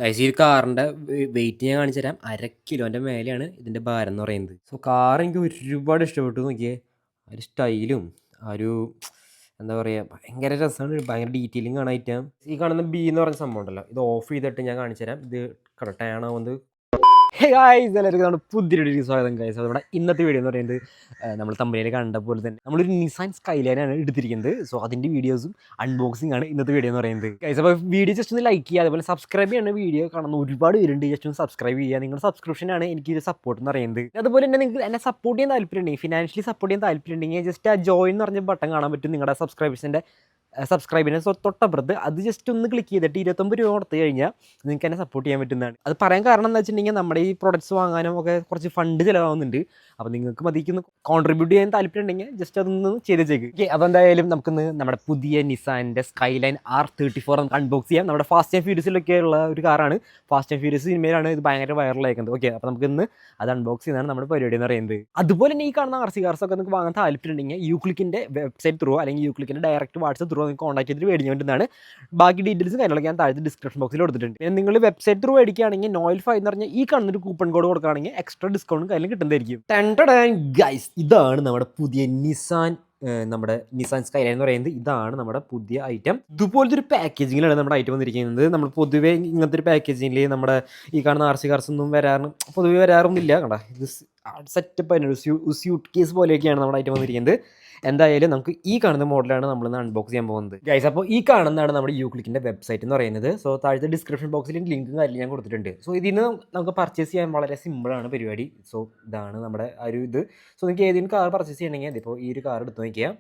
Guys ഈ കാറിൻ്റെ wait ഞാൻ കാണിച്ചു തരാം. 1/2 കിലോൻ്റെ മേലെയാണ് ഇതിൻ്റെ ഭാരം എന്ന് പറയുന്നത്. സോ കാർ എനിക്ക് ഒരുപാട് ഇഷ്ടപ്പെട്ടു. നോക്കിയേ ആ ഒരു സ്റ്റൈലും ആ ഒരു എന്താ പറയുക, ഭയങ്കര രസമാണ്. ഭയങ്കര ഡീറ്റെയിലിംഗ് കാണാനായിട്ട് ഈ കാണുന്ന ബി എന്ന് പറയുന്ന സംഭവം ഉണ്ടല്ലോ, ഇത് ഓഫ് ചെയ്തിട്ട് ഞാൻ കാണിച്ചു തരാം. ഇത് കറക്റ്റാണ് ആവുന്നത്. ഹേ ഗായ്സ്, എല്ലാവർക്കും നമ്മുടെ പുതിയൊരു വീഡിയോയിലേക്ക് സ്വാഗതം ഗൈസ്. നമ്മുടെ ഇന്നത്തെ വീഡിയോ എന്ന് പറയുന്നത് നമ്മൾ തമ്പനിയിൽ കണ്ട പോലെ തന്നെ നമ്മളൊരു നിസാൻ സ്കൈലൈനാണ് എടുത്തിരിക്കുന്നത്. സോ അതിൻ്റെ വീഡിയോസും അൺബോക്സിംഗ് ആണ് ഇന്നത്തെ വീഡിയോ എന്ന് പറയുന്നത് ഗൈസ്. അപ്പോൾ വീഡിയോ ജസ്റ്റ് ഒന്ന് ലൈക്ക് ചെയ്യുക, അതുപോലെ സബ്സ്ക്രൈബ് ചെയ്യുന്ന വീഡിയോ കാണുന്ന ഒരുപാട് പേരുണ്ട്. ജസ്റ്റ് ഒന്ന് സബ്സ്ക്രൈബ് ചെയ്യുക. നിങ്ങളുടെ സബ്സ്ക്രിപ്ഷനാണ് എനിക്ക് ഒരു സപ്പോർട്ട് എന്ന് പറയുന്നത്. അതുപോലെ തന്നെ നിങ്ങൾക്ക് എന്നെ സപ്പോർട്ട് ചെയ്യാൻ താല്പര്യമുണ്ടെങ്കിൽ, ഫിനാൻഷ്യലി സപ്പോർട്ട് ചെയ്യാൻ താല്പര്യമുണ്ടെങ്കിൽ ജസ്റ്റ് ആ ജോയിൻ എന്ന് പറഞ്ഞ ബട്ടൺ കാണാൻ പറ്റും നിങ്ങളുടെ സബ്സ്ക്രൈബിനെ തൊട്ടപ്പുറത്ത്. അത് ജസ്റ്റ് ഒന്ന് ക്ലിക്ക് ചെയ്തിട്ട് 29 രൂപ കൊടുത്തു കഴിഞ്ഞാൽ നിങ്ങൾക്ക് എന്നെ സപ്പോർട്ട് ചെയ്യാൻ പറ്റുന്നതാണ്. അത് പറയാൻ കാരണം എന്താ വെച്ചിട്ടുണ്ടെങ്കിൽ നമ്മുടെ ഈ പ്രൊഡക്ട്സ് വാങ്ങാനും ഒക്കെ കുറച്ച് ഫണ്ട് ചിലവാകുന്നുണ്ട്. അപ്പോൾ നിങ്ങൾക്ക് മതിക്കൊന്ന് കോൺട്രിബ്യൂട്ട് ചെയ്യാൻ താല്പര്യം ഉണ്ടെങ്കിൽ ജസ്റ്റ് അതൊന്ന് ചെയ്തേക്ക്. ഓക്കെ, അപ്പോൾ എന്തായാലും നമുക്കൊന്ന് നമ്മുടെ പുതിയ നിസാൻ്റെ സ്കൈലൈൻ R34 നമുക്ക് അൺബോക്സ് ചെയ്യാം. നമ്മുടെ ഫാസ്റ്റ് ആൻഡ് ഫ്യൂരിയസിലൊക്കെ ഉള്ള ഒരു കാറാണ്. ഫാസ്റ്റ് ആൻഡ് ഫ്യൂരിയസ് സിനിമയിലാണ് ഇത് ഭയങ്കര വൈറലായിരിക്കുന്നത്. ഓക്കെ, അപ്പോൾ നമുക്കിന്ന് അത് അൺബോക്സ് ചെയ്യുന്നതാണ് നമ്മുടെ പരിപാടി എന്ന് പറയുന്നത്. അതുപോലെ തന്നെ ഈ കാണുന്ന RC കാർസൊക്കെ നിങ്ങൾക്ക് വാങ്ങാൻ താല്പര്യം ഉണ്ടെങ്കിൽ യൂക്ലിക്കിൻ്റെ വെബ്സൈറ്റ് ത്രൂ അല്ലെങ്കിൽ യൂക്ലിക്കിൻ്റെ ഡയറക്റ്റ് വാട്സ്ആപ്പ് ത്രൂ നിങ്ങൾക്ക് കോൺടാക്ട് ചെയ്തിട്ട് മേടിക്കാൻ പറ്റുന്നതാണ്. ബാക്കി ഡീറ്റെയിൽസ് കാര്യങ്ങളൊക്കെ ഞാൻ താഴത്തെ ഡിസ്ക്രിപ്ഷൻ ബോക്സിൽ കൊടുത്തിട്ടുണ്ട്. പിന്നെ നിങ്ങൾ വെബ്സൈറ്റ് ത്രൂ മേടിക്കുകയാണെങ്കിൽ നോയൽ 5 എന്ന് പറഞ്ഞാൽ ഈ കാണുന്നൊരു കൂപ്പൺ കോഡ് കൊടുക്കുകയാണെങ്കിൽ എക്സ്ട്രാ ഡിസ്കൗണ്ടും കാര്യം കിട്ടുന്നതായിരിക്കും. ഗൈസ്, ഇതാണ് നമ്മുടെ പുതിയ നമ്മുടെ നിസാൻ സ്കൈലൈൻ എന്ന് പറയുന്നത്. ഇതാണ് നമ്മുടെ പുതിയ ഐറ്റം. ഇതുപോലത്തെ ഒരു പാക്കേജിങ്ങിലാണ് നമ്മുടെ ഐറ്റം വന്നിരിക്കുന്നത്. നമ്മൾ പൊതുവേ ഇങ്ങനത്തെ ഒരു പാക്കേജിങ്ങിൽ നമ്മുടെ ഈ കാണുന്ന RC കാർസ് ഒന്നും പൊതുവേ വരാറൊന്നുമില്ല. കണ്ട, ഇത് സെറ്റപ്പ് ആയിട്ട് സ്യൂട്ട് കേസ് പോലെയൊക്കെയാണ് നമ്മുടെ ഐറ്റം വന്നിരിക്കുന്നത്. എന്തായാലും നമുക്ക് ഈ കാണുന്ന മോഡലാണ് നമ്മളിന്ന് അൺബോക്സ് ചെയ്യാൻ പോകുന്നത് ഗൈസ്. അപ്പോൾ ഈ കാണുന്നതാണ് നമ്മുടെ യൂക്ലിക്കിൻ്റെ വെബ്സൈറ്റ് എന്ന് പറയുന്നത്. സോ താഴത്തെ ഡിസ്ക്രിപ്ഷൻ ബോക്സിൽ ലിങ്കും കാര്യം ഞാൻ കൊടുത്തിട്ടുണ്ട്. സോ ഇതിന് നമുക്ക് പർച്ചേസ് ചെയ്യാൻ വളരെ സിമ്പിളാണ് പരിപാടി. സോ ഇതാണ് നമ്മുടെ ഇത്. സോ നിങ്ങൾക്ക് ഏതെങ്കിലും കാർ പർച്ചേസ് ചെയ്യണമെങ്കിൽ ഇതിപ്പോൾ ഈ ഒരു കാർ എടുത്ത് നോക്കിയാൽ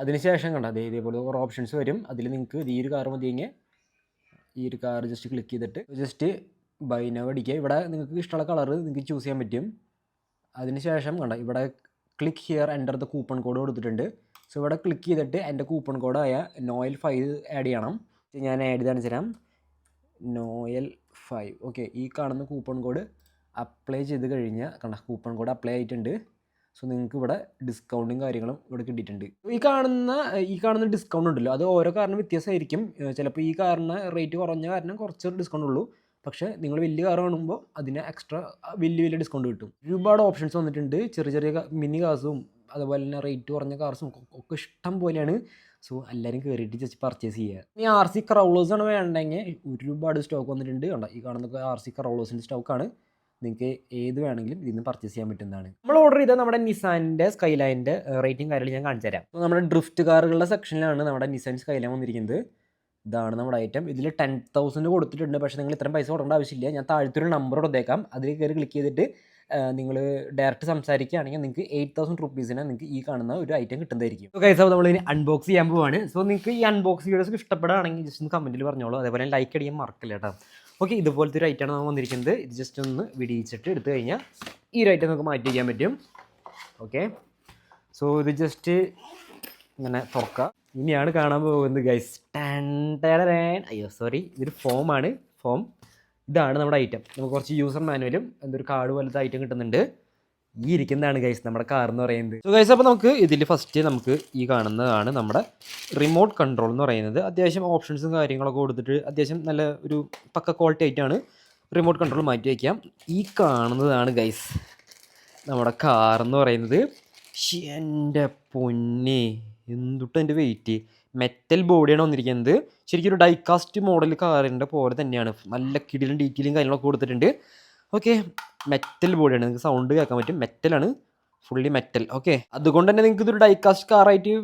അതിനുശേഷം കണ്ട ഇതേപോലെ കുറേ ഓപ്ഷൻസ് വരും. അതിൽ നിങ്ങൾക്ക് ഈ ഒരു കാർ മതിയെങ്കിൽ ഈ ഒരു കാർ ജസ്റ്റ് ക്ലിക്ക് ചെയ്തിട്ട് ജസ്റ്റ് ബൈ നൗ അടിക്കുക. ഇവിടെ നിങ്ങൾക്ക് ഇഷ്ടമുള്ള കളർ നിങ്ങൾക്ക് ചൂസ് ചെയ്യാൻ പറ്റും. അതിനുശേഷം കണ്ട ഇവിടെ click here enter the coupon code കൊടുത്തിട്ടുണ്ട്. സോ ഇവിടെ ക്ലിക്ക് ചെയ്തിട്ട് എൻ്റെ കൂപ്പൺ കോഡായ നോയൽ 5 ആഡ് ചെയ്യണം. ഞാൻ ആഡ് ചെയ്ത് കാണിച്ചു തരാം. നോയൽ 5. ഓക്കെ, ഈ കാണുന്ന കൂപ്പൺ കോഡ് അപ്ലൈ ചെയ്ത് കഴിഞ്ഞാൽ കണ്ട കൂപ്പൺ കോഡ് അപ്ലൈ ആയിട്ടുണ്ട്. സോ നിങ്ങൾക്ക് ഇവിടെ ഡിസ്കൗണ്ടും കാര്യങ്ങളും ഇവിടെ കിട്ടിയിട്ടുണ്ട്. ഈ കാണുന്ന ഡിസ്കൗണ്ട് ഉണ്ടല്ലോ, അത് ഓരോ കാറിനും വ്യത്യാസമായിരിക്കും. ചിലപ്പോൾ ഈ കാറിന് റേറ്റ് കുറഞ്ഞ കാരണം കുറച്ച് ഡിസ്കൗണ്ട് ഉള്ളൂ. പക്ഷേ നിങ്ങൾ വലിയ കാർ കാണുമ്പോൾ അതിന് എക്സ്ട്രാ വലിയ ഡിസ്കൗണ്ട് കിട്ടും. ഒരുപാട് ഓപ്ഷൻസ് വന്നിട്ടുണ്ട്. ചെറിയ മിനി കാർസും അതുപോലെ തന്നെ റേറ്റ് കുറഞ്ഞ കാർസും ഒക്കെ ഇഷ്ടം പോലെയാണ്. സോ എല്ലാവരും കയറിയിട്ട് ജസ്റ്റ് പർച്ചേസ് ചെയ്യുക. ഇനി RC ക്രൗളേഴ്സാണ് വേണ്ടെങ്കിൽ ഒരുപാട് സ്റ്റോക്ക് വന്നിട്ടുണ്ട്. കണ്ടോ, ഈ കാണുന്ന RC ക്രൗളേഴ്സിൻ്റെ സ്റ്റോക്കാണ്. നിങ്ങൾക്ക് ഏത് വേണമെങ്കിലും ഇതിൽ നിന്ന് പർച്ചേസ് ചെയ്യാൻ പറ്റുന്നതാണ്. നമ്മൾ ഓർഡർ ചെയ്ത നമ്മുടെ നിസാൻ്റെ സ്കൈലൈൻ്റെ റേറ്റിംഗ് കാര്യങ്ങൾ ഞാൻ കാണിച്ചു തരാം. നമ്മുടെ ഡ്രിഫ്റ്റ് കാറുകളുടെ സെക്ഷനിലാണ് നമ്മുടെ നിസാൻ സ്കൈലൈൻ വന്നിരിക്കുന്നത്. ഇതാണ് നമ്മുടെ ഐറ്റം. ഇതിൽ 10,000 കൊടുത്തിട്ടുണ്ട്. പക്ഷേ നിങ്ങൾ ഇത്രയും പൈസ കൊടുക്കേണ്ട ആവശ്യമില്ല. ഞാൻ താഴത്തൊരു നമ്പർ കൊടുത്തേക്കാം. അതിൽ കയറി ക്ലിക്ക് ചെയ്തിട്ട് നിങ്ങൾ ഡയറക്റ്റ് സംസാരിക്കുകയാണെങ്കിൽ നിങ്ങൾക്ക് 8,000 റുപ്പീസിന് നിങ്ങൾക്ക് ഈ കാണുന്ന ഒരു ഐറ്റം കിട്ടുന്നതായിരിക്കും. സോ ഗൈസ്, അപ്പോൾ നമ്മളിനി അൺബോക്സ് ചെയ്യാൻ പോവാണ്. സോ നിങ്ങൾക്ക് ഈ അൺബോക്സ് വീഡിയോസ് ഇഷ്ടപ്പെടുകയാണെങ്കിൽ ജസ്റ്റ് ഒന്ന് കമൻറ്റിൽ പറഞ്ഞോളൂ. അതേപോലെ ലൈക്ക് അടിക്കാൻ മറക്കില്ല കേട്ടോ. ഓക്കെ, ഇതുപോലത്തെ ഒരു ഐറ്റമാണ് നമുക്ക് വന്നിരിക്കുന്നത്. ഇത് ജസ്റ്റ് ഒന്ന് വിടിയിച്ചിട്ട് എടുത്തു കഴിഞ്ഞാൽ ഈ ഒരു ഐറ്റം നമുക്ക് മാറ്റി വയ്ക്കാൻ പറ്റും. ഓക്കെ, സോ ഇത് ജസ്റ്റ് ഇങ്ങനെ തുറക്കുക. ഇനിയാണ് കാണാൻ പോകുന്നത് ഗൈസ്. അയ്യോ സോറി, ഇതൊരു ഫോമാണ്. ഇതാണ് നമ്മുടെ ഐറ്റം. നമുക്ക് കുറച്ച് യൂസർ മാനുവലും എന്തൊരു കാർഡ് പോലത്തെ ഐറ്റം കിട്ടുന്നുണ്ട്. ഈ ഇരിക്കുന്നതാണ് ഗൈസ് നമ്മുടെ കാർ എന്ന് പറയുന്നത്. സോ ഗൈസ്, അപ്പോൾ നമുക്ക് ഇതിൽ ഫസ്റ്റ് നമുക്ക് ഈ കാണുന്നതാണ് നമ്മുടെ റിമോട്ട് കൺട്രോൾ എന്ന് പറയുന്നത്. അത്യാവശ്യം ഓപ്ഷൻസും കാര്യങ്ങളൊക്കെ കൊടുത്തിട്ട് അത്യാവശ്യം നല്ല ഒരു പക്ക ക്വാളിറ്റി ആയിട്ടാണ് റിമോട്ട് കൺട്രോൾ മാറ്റി വയ്ക്കാം. ഈ കാണുന്നതാണ് ഗൈസ് നമ്മുടെ കാർ എന്ന് പറയുന്നത്. എൻ്റെ പൊന്നെ, എന്തുട്ട് എൻ്റെ വെയിറ്റ്. മെറ്റൽ ബോഡിയാണ് വന്നിരിക്കുന്നത്. ശരിക്കും ഒരു ഡൈകാസ്റ്റ് മോഡൽ കാറിൻ്റെ പോലെ തന്നെയാണ്. നല്ല കിടിലും ഡീറ്റെയിലും കാര്യങ്ങളൊക്കെ കൊടുത്തിട്ടുണ്ട്. ഓക്കെ, മെറ്റൽ ബോഡിയാണ്. നിങ്ങൾക്ക് സൗണ്ട് കേൾക്കാൻ പറ്റും. മെറ്റലാണ്, ഫുള്ളി മെറ്റൽ. ഓക്കെ, അതുകൊണ്ട് തന്നെ നിങ്ങൾക്ക് ഇതൊരു ഡൈകാസ്റ്റ് കാറായിട്ട്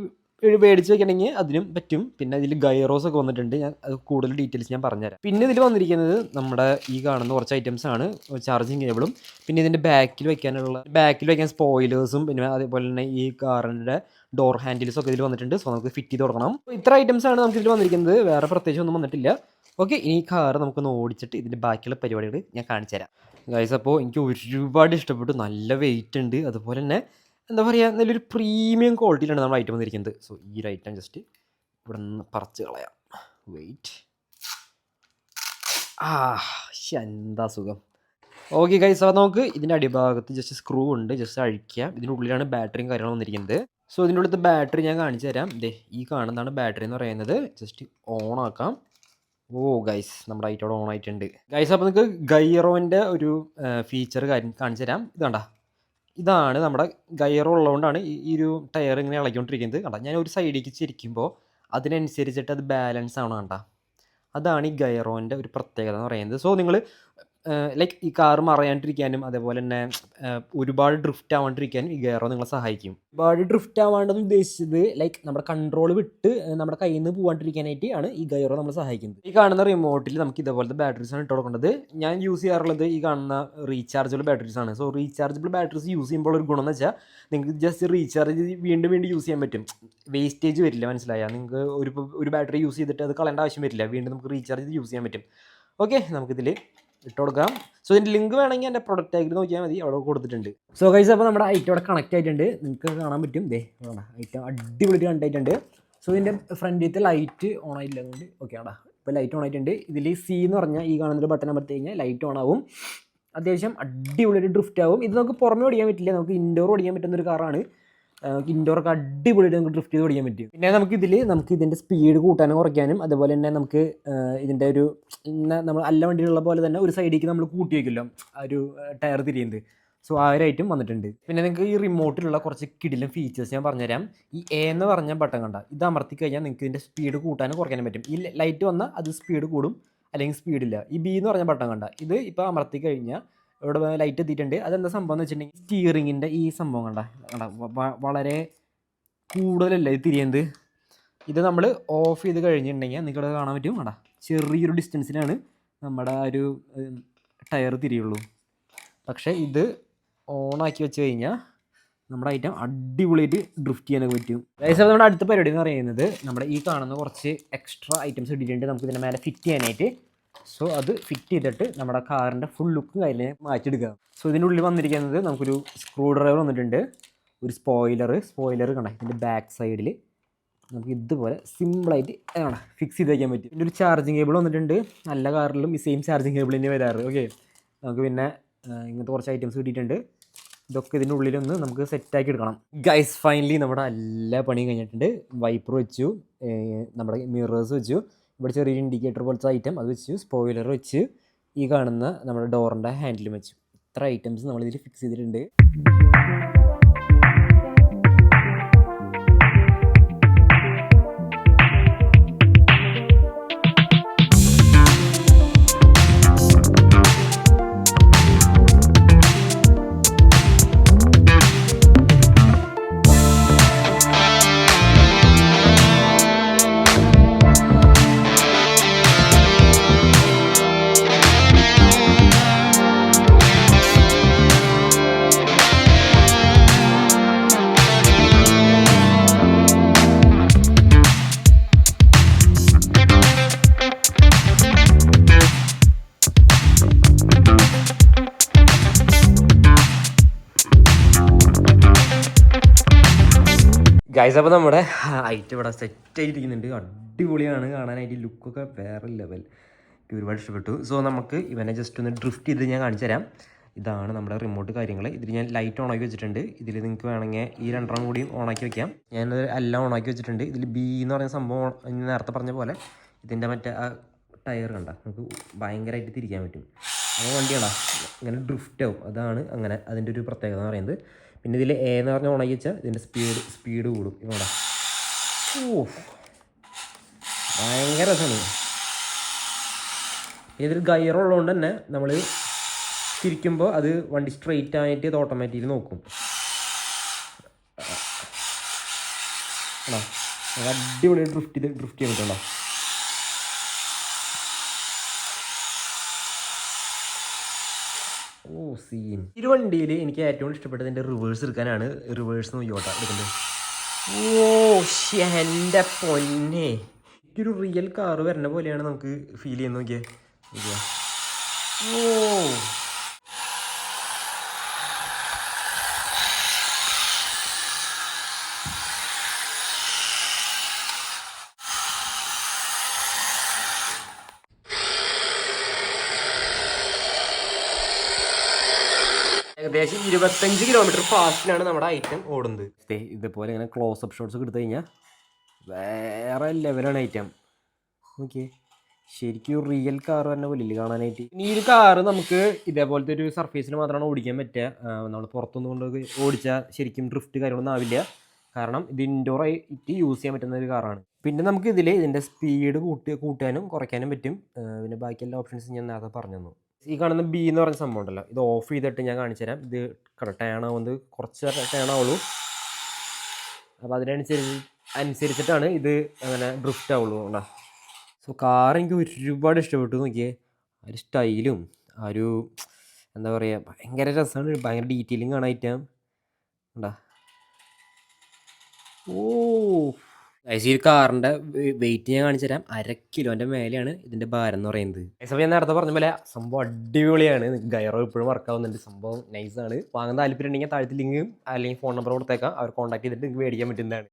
മേടിച്ച് വെക്കണമെങ്കിൽ അതിനും പറ്റും. പിന്നെ ഇതിൽ ഗൈറോസ് ഒക്കെ വന്നിട്ടുണ്ട്. ഞാൻ അത് കൂടുതൽ ഡീറ്റെയിൽസ് ഞാൻ പറഞ്ഞുതരാം. പിന്നെ ഇതിൽ വന്നിരിക്കുന്നത് നമ്മുടെ ഈ കാണുന്ന കുറച്ച് ഐറ്റംസ് ആണ്. ചാർജിങ് കേബിളും പിന്നെ ഇതിൻ്റെ ബാക്കിൽ വയ്ക്കാൻ സ്പോയിലേഴ്സും പിന്നെ അതേപോലെ തന്നെ ഈ കാറിൻ്റെ ഡോർ ഹാൻഡിൽസും ഒക്കെ ഇതിൽ വന്നിട്ടുണ്ട്. സോ നമുക്ക് ഫിറ്റ് ചെയ്ത് കൊടുക്കണം. ഇത്ര ഐറ്റംസ് ആണ് നമുക്ക് ഇതിൽ വന്നിരിക്കുന്നത്. വേറെ പ്രത്യേകിച്ച് ഒന്നും വന്നിട്ടില്ല. ഓക്കെ, ഇനി ഈ കാർ നമുക്കൊന്ന് ഓടിച്ചിട്ട് ഇതിൻ്റെ ബാക്കിയുള്ള പരിപാടികൾ ഞാൻ കാണിച്ചു തരാം ഗൈസ്. അപ്പോൾ എനിക്ക് ഒരുപാട് ഇഷ്ടപ്പെട്ടു. നല്ല വെയിറ്റ് ഉണ്ട്. അതുപോലെ തന്നെ എന്താ പറയുക, നല്ലൊരു പ്രീമിയം ക്വാളിറ്റിയിലാണ് നമ്മുടെ ഐറ്റം വന്നിരിക്കുന്നത്. സോ ഈ ഒരു ഐറ്റം ജസ്റ്റ് ഇവിടെ നിന്ന് പറിച്ച് കളയാം. വെയിറ്റ്. എന്താ സുഖം. ഓക്കെ ഗൈസ്, അപ്പോൾ നമുക്ക് ഇതിൻ്റെ അടിഭാഗത്ത് ജസ്റ്റ് സ്ക്രൂ ഉണ്ട്. ജസ്റ്റ് അഴിക്കുക. ഇതിൻ്റെ ഉള്ളിലാണ് ബാറ്ററിയും കാര്യങ്ങളും വന്നിരിക്കുന്നത്. സോ ഇതിൻ്റെ ഉള്ളിലത്തെ ബാറ്ററി ഞാൻ കാണിച്ചു തരാം. ഈ കാണുന്നതാണ് ബാറ്ററി എന്ന് പറയുന്നത്. ജസ്റ്റ് ഓൺ ആക്കാം. ഓ ഗൈസ് നമ്മുടെ ഐറ്റോടെ ഓൺ ആയിട്ടുണ്ട് ഗൈസ്. അപ്പോൾ നിങ്ങൾക്ക് ഗൈറോൻ്റെ ഒരു ഫീച്ചർ കാണിച്ചു തരാം. ഇത് കണ്ട, ഇതാണ് നമ്മുടെ ഗൈറോ ഉള്ളതുകൊണ്ടാണ് ഈ ഒരു ടയർ ഇങ്ങനെ ഇളകിക്കൊണ്ടിരിക്കുന്നത്. കണ്ട, ഞാൻ ഒരു സൈഡിലേക്ക് ചിരിക്കുമ്പോൾ അതിനനുസരിച്ചിട്ട് അത് ബാലൻസ് ആവണം. കണ്ട, അതാണ് ഈ ഗൈറോൻ്റെ ഒരു പ്രത്യേകത എന്ന് പറയുന്നത്. സോ നിങ്ങൾ ലൈക്ക് ഈ കാർ മറയാണ്ടിരിക്കാനും അതേപോലെ തന്നെ ഒരുപാട് ഡ്രിഫ്റ്റ് ആവാണ്ടിരിക്കാനും ഈ ഗിയറോ നിങ്ങളെ സഹായിക്കും. ഒരുപാട് ഡ്രിഫ്റ്റ് ആവാണ്ടെന്ന് ഉദ്ദേശിച്ചത് ലൈക്ക് നമ്മുടെ കൺട്രോൾ വിട്ട് നമ്മുടെ കയ്യിൽ നിന്ന് പോകാണ്ടിരിക്കാനായിട്ട് ആണ് ഈ ഗിയറോ നമ്മളെ സഹായിക്കുന്നത്. ഈ കാണുന്ന റിമോട്ടിൽ നമുക്ക് ഇതേപോലത്തെ ബാറ്ററീസ് ആണ് ഇട്ട് കൊടുക്കേണ്ടത്. ഞാൻ യൂസ് ചെയ്യാറുള്ളത് ഈ കാണുന്ന റീചാർജബിൾ ബാറ്ററീസ് ആണ്. സോ റീചാർജബിൾ ബാറ്ററീസ് യൂസ് ചെയ്യുമ്പോൾ ഒരു ഗുണം എന്ന് വെച്ചാൽ നിങ്ങൾക്ക് ജസ്റ്റ് റീചാർജ് വീണ്ടും വീണ്ടും യൂസ് ചെയ്യാൻ പറ്റും. വേസ്റ്റേജ് വരില്ല, മനസ്സിലായാൽ നിങ്ങൾക്ക് ഒരു ബാറ്ററി യൂസ് ചെയ്തിട്ട് അത് കളയേണ്ട ആവശ്യം വരില്ല. വീണ്ടും നമുക്ക് റീചാർജ് ചെയ്ത് യൂസ് ചെയ്യാൻ പറ്റും. ഓക്കെ, നമുക്കിതിൽ ഇട്ട് കൊടുക്കാം. സോ ഇതിൻ്റെ ലിങ്ക് വേണമെങ്കിൽ എൻ്റെ പ്രൊഡക്റ്റ് ആയിട്ട് നോക്കിയാൽ മതി, അവിടെ കൊടുത്തിട്ടുണ്ട്. സോ ഗൈസ്, അപ്പോൾ നമ്മുടെ ഐറ്റം അവിടെ കണക്ട് ആയിട്ടുണ്ട്. നിങ്ങൾക്ക് കാണാൻ പറ്റും. ഐറ്റം അടിപൊളിയായിട്ട് കണക്ട് ആയിട്ടുണ്ട്. സോ ഇതിൻ്റെ ഫ്രണ്ടിലത്തെ ലൈറ്റ് ഓൺ ആയില്ല, അതുകൊണ്ട് ഓക്കെ ആടാ, ഇപ്പോൾ ലൈറ്റ് ഓൺ ആയിട്ടുണ്ട്. ഇതിൽ സി എന്ന് പറഞ്ഞാൽ ഈ കാണുന്നൊരു ബട്ടൺ അമർത്തി കഴിഞ്ഞാൽ ലൈറ്റ് ഓൺ ആവും. അത്യാവശ്യം അടിപൊളിയായിട്ട് ഡ്രിഫ്റ്റ് ആവും. ഇത് നമുക്ക് പുറമേ ഓടിക്കാൻ പറ്റില്ല, നമുക്ക് ഇൻഡോർ ഓടിക്കാൻ പറ്റുന്നൊരു കാറാണ്. ഇൻഡോറൊക്കെ അടിപൊളിയായിട്ട് നമുക്ക് ഡ്രിഫ്റ്റ് ചെയ്ത് ഓടിക്കാൻ പറ്റും. പിന്നെ നമുക്ക് ഇതിൻ്റെ സ്പീഡ് കൂട്ടാനും കുറയ്ക്കാനും അതുപോലെ തന്നെ നമുക്ക് ഇതിൻ്റെ ഒരു നമ്മൾ അല്ല വണ്ടിയിലുള്ള പോലെ തന്നെ ഒരു സൈഡിലേക്ക് നമ്മൾ കൂട്ടി വയ്ക്കുമല്ലോ ആ ഒരു ടയർ തിരിയുന്നത്. സോ ആ ഒരു ഐറ്റം വന്നിട്ടുണ്ട്. പിന്നെ നിങ്ങൾക്ക് ഈ റിമോട്ടിലുള്ള കുറച്ച് കിടിലും ഫീച്ചേഴ്സ് ഞാൻ പറഞ്ഞുതരാം. ഈ എ എന്ന് പറഞ്ഞ ബട്ടൺ കണ്ട, ഇത് അമർത്തി കഴിഞ്ഞാൽ നിങ്ങൾക്ക് ഇതിൻ്റെ സ്പീഡ് കൂട്ടാനും കുറയ്ക്കാനും പറ്റും. ഈ ലൈറ്റ് വന്നാൽ അത് സ്പീഡ് കൂടും, അല്ലെങ്കിൽ സ്പീഡില്ല. ഈ ബി എന്ന് പറഞ്ഞ ബട്ടൺ കണ്ട, ഇത് ഇപ്പോൾ അമർത്തി കഴിഞ്ഞാൽ ഇവിടെ ലൈറ്റ് എത്തിയിട്ടുണ്ട്. അതെന്താ സംഭവം എന്ന് വെച്ചിട്ടുണ്ടെങ്കിൽ സ്റ്റിയറിങ്ങിൻ്റെ ഈ സംഭവം കണ്ട വളരെ കൂടുതലല്ല ഇത് തിരിയുന്നത്. ഇത് നമ്മൾ ഓഫ് ചെയ്ത് കഴിഞ്ഞിട്ടുണ്ടെങ്കിൽ നിങ്ങൾക്കത് കാണാൻ പറ്റും. കണ്ട, ചെറിയൊരു ഡിസ്റ്റൻസിലാണ് നമ്മുടെ ആ ഒരു ടയർ തിരിയുള്ളൂ. പക്ഷേ ഇത് ഓണാക്കി വെച്ച് കഴിഞ്ഞാൽ നമ്മുടെ ഐറ്റം അടിപൊളിയായിട്ട് ഡ്രിഫ്റ്റ് ചെയ്യാനൊക്കെ പറ്റും. അതായത് നമ്മുടെ അടുത്ത പരിപാടി എന്ന് പറയുന്നത് നമ്മുടെ ഈ കാണുന്ന കുറച്ച് എക്സ്ട്രാ ഐറ്റംസ് ഇട്ടിട്ടുണ്ട് നമുക്ക് ഇതിൻ്റെ മേലെ ഫിറ്റ് ചെയ്യാനായിട്ട്. സോ അത് ഫിറ്റ് ചെയ്തിട്ട് നമ്മുടെ കാറിൻ്റെ ഫുൾ ലുക്ക് അതിനെ മാറ്റിയെടുക്കുക. സോ ഇതിൻ്റെ ഉള്ളിൽ വന്നിരിക്കുന്നത് നമുക്കൊരു സ്ക്രൂ ഡ്രൈവർ വന്നിട്ടുണ്ട്, ഒരു സ്പോയിലർ കണ്ട ഇതിൻ്റെ ബാക്ക് സൈഡിൽ നമുക്ക് ഇതുപോലെ സിമ്പിളായിട്ട് ഫിക്സ് ചെയ്ത് വയ്ക്കാൻ പറ്റും. ഇതിൻ്റെ ഒരു ചാർജിങ് കേബിൾ വന്നിട്ടുണ്ട്. നല്ല കാറിലും ഈ സെയിം ചാർജിങ് കേബിൾ തന്നെ വരാറ്. ഓക്കെ, നമുക്ക് പിന്നെ ഇങ്ങനത്തെ കുറച്ച് ഐറ്റംസ് കിട്ടിയിട്ടുണ്ട്. ഇതൊക്കെ ഇതിൻ്റെ ഉള്ളിലൊന്ന് നമുക്ക് സെറ്റാക്കി എടുക്കണം. ഗൈസ്, ഫൈനലി നമ്മുടെ എല്ലാ പണിയും കഴിഞ്ഞിട്ടുണ്ട്. വൈപ്പർ വെച്ചു, നമ്മുടെ മിറേഴ്സ് വെച്ചു, ഇവിടെ ചെറിയൊരു ഇൻഡിക്കേറ്റർ പോലത്തെ ഐറ്റം അത് വെച്ചു, സ്പോയിലർ വെച്ച്, ഈ കാണുന്ന നമ്മുടെ ഡോറിൻ്റെ ഹാൻഡിലും വെച്ചു. ഇത്ര ഐറ്റംസ് നമ്മളിതിൽ ഫിക്സ് ചെയ്തിട്ടുണ്ട്. ഗൈസ്, അപ്പോൾ നമ്മുടെ ഐറ്റം ഇവിടെ സെറ്റ് ആയിട്ടിരിക്കുന്നുണ്ട്. അടിപൊളിയാണ് കാണാനായിട്ട്, ലുക്കൊക്കെ വേറെ ലെവൽ, എനിക്ക് ഒരുപാട് ഇഷ്ടപ്പെട്ടു. സോ നമുക്ക് ഇവനെ ജസ്റ്റ് ഒന്ന് ഡ്രിഫ്റ്റ് ചെയ്ത് ഞാൻ കാണിച്ചു തരാം. ഇതാണ് നമ്മുടെ റിമോട്ട് കാര്യങ്ങൾ. ഇതിൽ ഞാൻ ലൈറ്റ് ഓണാക്കി വെച്ചിട്ടുണ്ട്. ഇതിൽ നിങ്ങൾക്ക് വേണമെങ്കിൽ ഈ രണ്ടെണ്ണം കൂടിയും ഓണാക്കി വെക്കാം. ഞാനത് എല്ലാം ഓണാക്കി വെച്ചിട്ടുണ്ട്. ഇതിൽ ബി എന്ന് പറയുന്ന സംഭവം നേരത്തെ പറഞ്ഞ പോലെ ഇതിൻ്റെ മറ്റേ ആ ടയർ കണ്ട നമുക്ക് ഭയങ്കരമായിട്ട് തിരിക്കാൻ പറ്റും. അപ്പോൾ വണ്ടിയാണോ ഇങ്ങനെ ഡ്രിഫ്റ്റ് ആവും. അതാണ് അങ്ങനെ അതിൻ്റെ ഒരു പ്രത്യേകത എന്ന് പറയുന്നത്. പിന്നെ ഇതിൽ എ എന്ന് പറഞ്ഞാൽ ഓണാക്കി വെച്ചാൽ ഇതിൻ്റെ സ്പീഡ് കൂടും. ഇവിടെ ഭയങ്കര രസമാണ്. ഇതിൽ ഗിയർ ഉള്ളതുകൊണ്ട് തന്നെ നമ്മൾ തിരിക്കുമ്പോൾ അത് വണ്ടി സ്ട്രെയിറ്റ് ആയിട്ട് ഇത് ഓട്ടോമാറ്റിക്കലി നോക്കും. അടിപൊളി ഡ്രിഫ്റ്റ് ചെയ്യാൻ പറ്റുണ്ടോ. സീൻ. ഈ വണ്ടിയിൽ എനിക്ക് ഏറ്റവും ഇഷ്ടപ്പെട്ടത് എൻ്റെ റിവേഴ്സ് എടുക്കാനാണ്. റിവേഴ്സ് നോക്കിയോട്ടാ എടുക്കുന്നത്. എൻ്റെ പൊന്നെ, എനിക്കൊരു റിയൽ കാറ് വരുന്ന പോലെയാണ് നമുക്ക് ഫീൽ ചെയ്യുന്നത്. നോക്കിയേ. ഏകദേശം 25 കിലോമീറ്റർ ഫാസ്റ്റിലാണ് നമ്മുടെ ഐറ്റം ഓടുന്നത്. ഇതേപോലെ ഇങ്ങനെ ക്ലോസപ്പ് ഷോട്ട്സ് എടുത്തു കഴിഞ്ഞാൽ വേറെ ലെവലാണ് ഐറ്റം. ഓക്കെ, ശരിക്കും റിയൽ കാർ തന്നെ പോലെ ഇല്ല കാണാനായിട്ട്. ഇനി ഈ ഒരു കാറ് നമുക്ക് ഇതേപോലത്തെ ഒരു സർഫേസിൽ മാത്രമാണ് ഓടിക്കാൻ പറ്റുക. നമ്മൾ പുറത്തൊന്നും കൊണ്ട് ഓടിച്ചാൽ ശരിക്കും ഡ്രിഫ്റ്റ് കാര്യങ്ങളൊന്നും ആവില്ല. കാരണം ഇത് ഇൻഡോർ ആയിട്ട് യൂസ് ചെയ്യാൻ പറ്റുന്ന ഒരു കാറാണ്. പിന്നെ നമുക്ക് ഇതിൻ്റെ സ്പീഡ് കൂട്ടാനും കുറയ്ക്കാനും പറ്റും. പിന്നെ ബാക്കി എല്ലാ ഓപ്ഷൻസും ഞാൻ നേരത്തെ പറഞ്ഞു തന്നു. ഈ കാണുന്ന ബി എന്ന് പറയുന്ന സംഭവം ഉണ്ടല്ലോ, ഇത് ഓഫ് ചെയ്തിട്ട് ഞാൻ കാണിച്ചു തരാം. ഇത് ടേൺ ആവുന്നത് കുറച്ച് ടേൺ ആവുള്ളൂ. അപ്പോൾ അനുസരിച്ചിട്ടാണ് ഇത് അങ്ങനെ ഡ്രിഫ്റ്റ് ആവുള്ളൂ. ഉണ്ടോ? സോ കാർ എനിക്ക് ഒരുപാട് ഇഷ്ടപ്പെട്ടു. നോക്കിയേ, ആ ഒരു സ്റ്റൈലും ആ ഒരു എന്താ പറയുക, ഭയങ്കര രസമാണ്. ഭയങ്കര ഡീറ്റെയിലിംഗ് കാണാനായിട്ട്. ഉണ്ടാ ഓ ഗൈസ്, ഈ കാറിൻ്റെ വെയിറ്റ് ഞാൻ കാണിച്ചു തരാം. 1/2 കിലോൻ്റെ മേലെയാണ് ഇതിൻ്റെ ഭാരം എന്ന് പറയുന്നത്. ഗൈസ്, ഞാൻ നേരത്തെ പറഞ്ഞ പോലെ സംഭവം അടിപൊളിയാണ്. ഗൈറോ ഇപ്പോഴും വർക്ക് ആവുന്നുണ്ട്. സംഭവം നൈസാണ്. വാങ്ങാൻ താല്പര്യം ഉണ്ടെങ്കിൽ താഴത്തെ ലിങ്ക് അല്ലെങ്കിൽ ഫോൺ നമ്പർ കൊടുത്തേക്കാം. അവർ കോൺടാക്ട് ചെയ്തിട്ട് നിങ്ങൾക്ക് മേടിക്കാൻ പറ്റുന്നതാണ്.